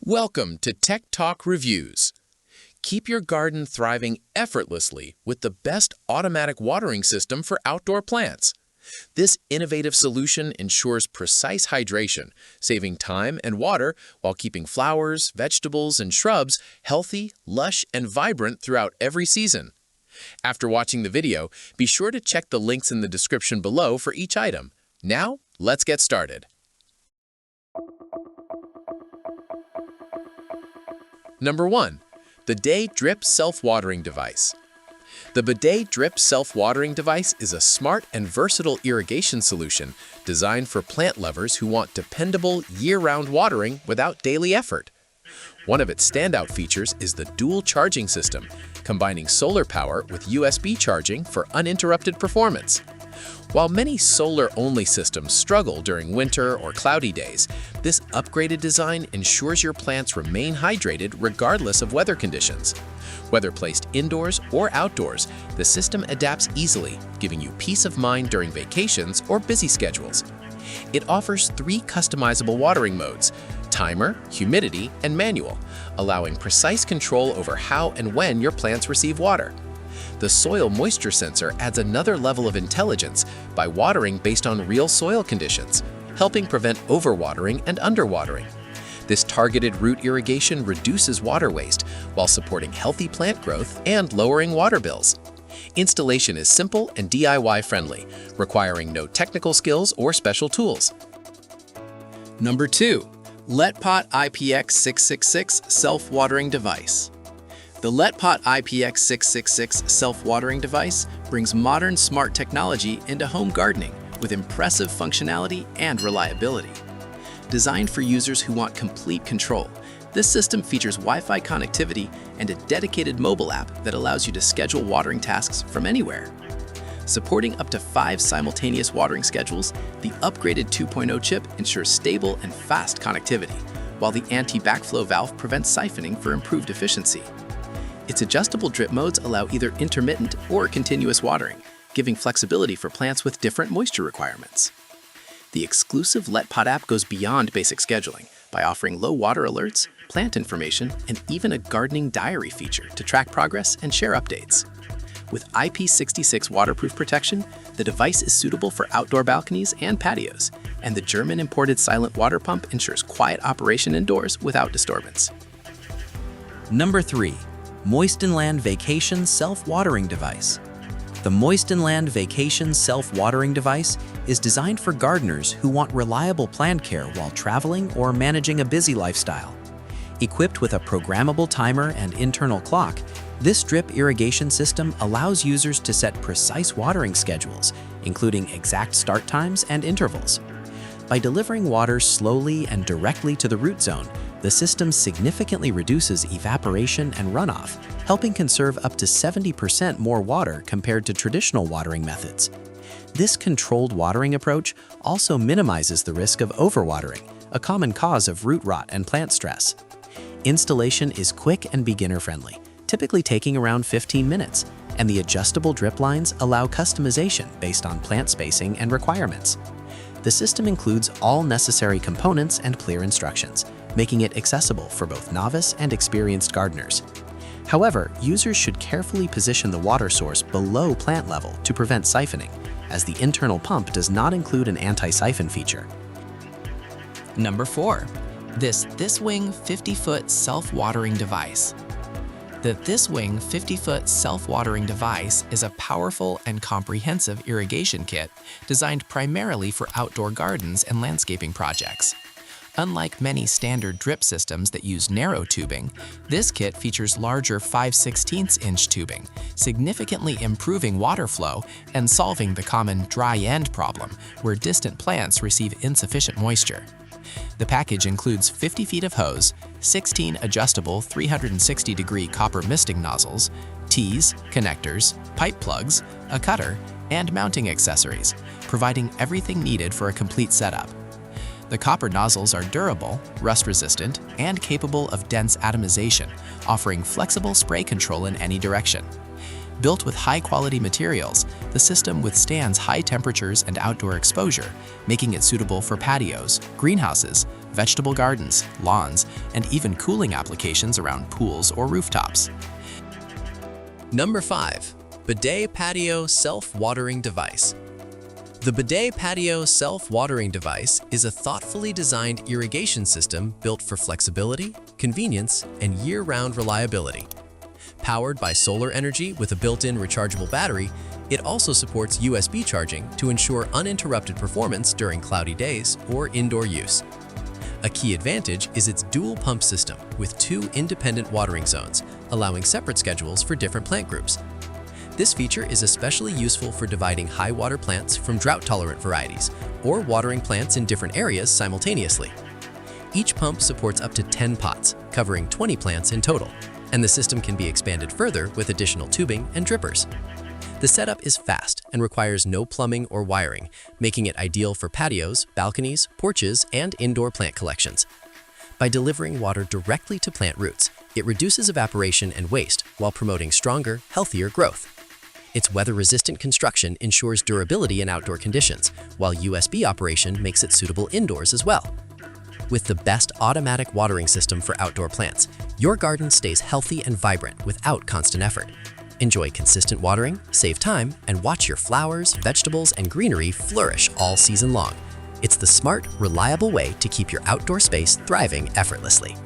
Welcome to Tech Talk Reviews. Keep your garden thriving effortlessly with the best automatic watering system for outdoor plants. This innovative solution ensures precise hydration, saving time and water while keeping flowers, vegetables, and shrubs healthy, lush, and vibrant throughout every season. After watching the video, be sure to check the links in the description below for each item. Now, let's get started. Number 1. Beday Drip Self-Watering Device. The Beday Drip Self-Watering Device is a smart and versatile irrigation solution designed for plant lovers who want dependable, year-round watering without daily effort. One of its standout features is the dual charging system, combining solar power with USB charging for uninterrupted performance. While many solar-only systems struggle during winter or cloudy days, this upgraded design ensures your plants remain hydrated regardless of weather conditions. Whether placed indoors or outdoors, the system adapts easily, giving you peace of mind during vacations or busy schedules. It offers 3 customizable watering modes: timer, humidity, and manual, allowing precise control over how and when your plants receive water. The soil moisture sensor adds another level of intelligence by watering based on real soil conditions, helping prevent overwatering and underwatering. This targeted root irrigation reduces water waste while supporting healthy plant growth and lowering water bills. Installation is simple and DIY-friendly, requiring no technical skills or special tools. Number 2. LetPot IPX666 Self-Watering Device. The LetPot IPX666 self-watering device brings modern smart technology into home gardening with impressive functionality and reliability. Designed for users who want complete control, this system features Wi-Fi connectivity and a dedicated mobile app that allows you to schedule watering tasks from anywhere. Supporting up to 5 simultaneous watering schedules, the upgraded 2.0 chip ensures stable and fast connectivity, while the anti-backflow valve prevents siphoning for improved efficiency. Its adjustable drip modes allow either intermittent or continuous watering, giving flexibility for plants with different moisture requirements. The exclusive LetPot app goes beyond basic scheduling by offering low water alerts, plant information, and even a gardening diary feature to track progress and share updates. With IP66 waterproof protection, the device is suitable for outdoor balconies and patios, and the German-imported silent water pump ensures quiet operation indoors without disturbance. Number 3. moistenland Vacation Self-Watering Device. The moistenland Vacation Self-Watering Device is designed for gardeners who want reliable plant care while traveling or managing a busy lifestyle. Equipped with a programmable timer and internal clock, this drip irrigation system allows users to set precise watering schedules, including exact start times and intervals. By delivering water slowly and directly to the root zone, the system significantly reduces evaporation and runoff, helping conserve up to 70% more water compared to traditional watering methods. This controlled watering approach also minimizes the risk of overwatering, a common cause of root rot and plant stress. Installation is quick and beginner-friendly, typically taking around 15 minutes, and the adjustable drip lines allow customization based on plant spacing and requirements. The system includes all necessary components and clear instructions, making it accessible for both novice and experienced gardeners. However, users should carefully position the water source below plant level to prevent siphoning, as the internal pump does not include an anti-siphon feature. Number 4. This Thiswing 50-foot self-watering device. The Thiswing 50-foot self-watering device is a powerful and comprehensive irrigation kit designed primarily for outdoor gardens and landscaping projects. Unlike many standard drip systems that use narrow tubing, this kit features larger 5/16" tubing, significantly improving water flow and solving the common dry end problem where distant plants receive insufficient moisture. The package includes 50 feet of hose, 16 adjustable 360-degree copper misting nozzles, tees, connectors, pipe plugs, a cutter, and mounting accessories, providing everything needed for a complete setup. The copper nozzles are durable, rust-resistant, and capable of dense atomization, offering flexible spray control in any direction. Built with high-quality materials, the system withstands high temperatures and outdoor exposure, making it suitable for patios, greenhouses, vegetable gardens, lawns, and even cooling applications around pools or rooftops. Number 5. Beday Patio Self Watering Device. The Beday Patio Self Watering Device is a thoughtfully designed irrigation system built for flexibility, convenience, and year-round reliability. Powered by solar energy with a built-in rechargeable battery, it also supports USB charging to ensure uninterrupted performance during cloudy days or indoor use. A key advantage is its dual pump system with 2 independent watering zones, allowing separate schedules for different plant groups. This feature is especially useful for dividing high-water plants from drought-tolerant varieties, or watering plants in different areas simultaneously. Each pump supports up to 10 pots, covering 20 plants in total, and the system can be expanded further with additional tubing and drippers. The setup is fast and requires no plumbing or wiring, making it ideal for patios, balconies, porches, and indoor plant collections. By delivering water directly to plant roots, it reduces evaporation and waste while promoting stronger, healthier growth. Its weather-resistant construction ensures durability in outdoor conditions, while USB operation makes it suitable indoors as well. With the best automatic watering system for outdoor plants, your garden stays healthy and vibrant without constant effort. Enjoy consistent watering, save time, and watch your flowers, vegetables, and greenery flourish all season long. It's the smart, reliable way to keep your outdoor space thriving effortlessly.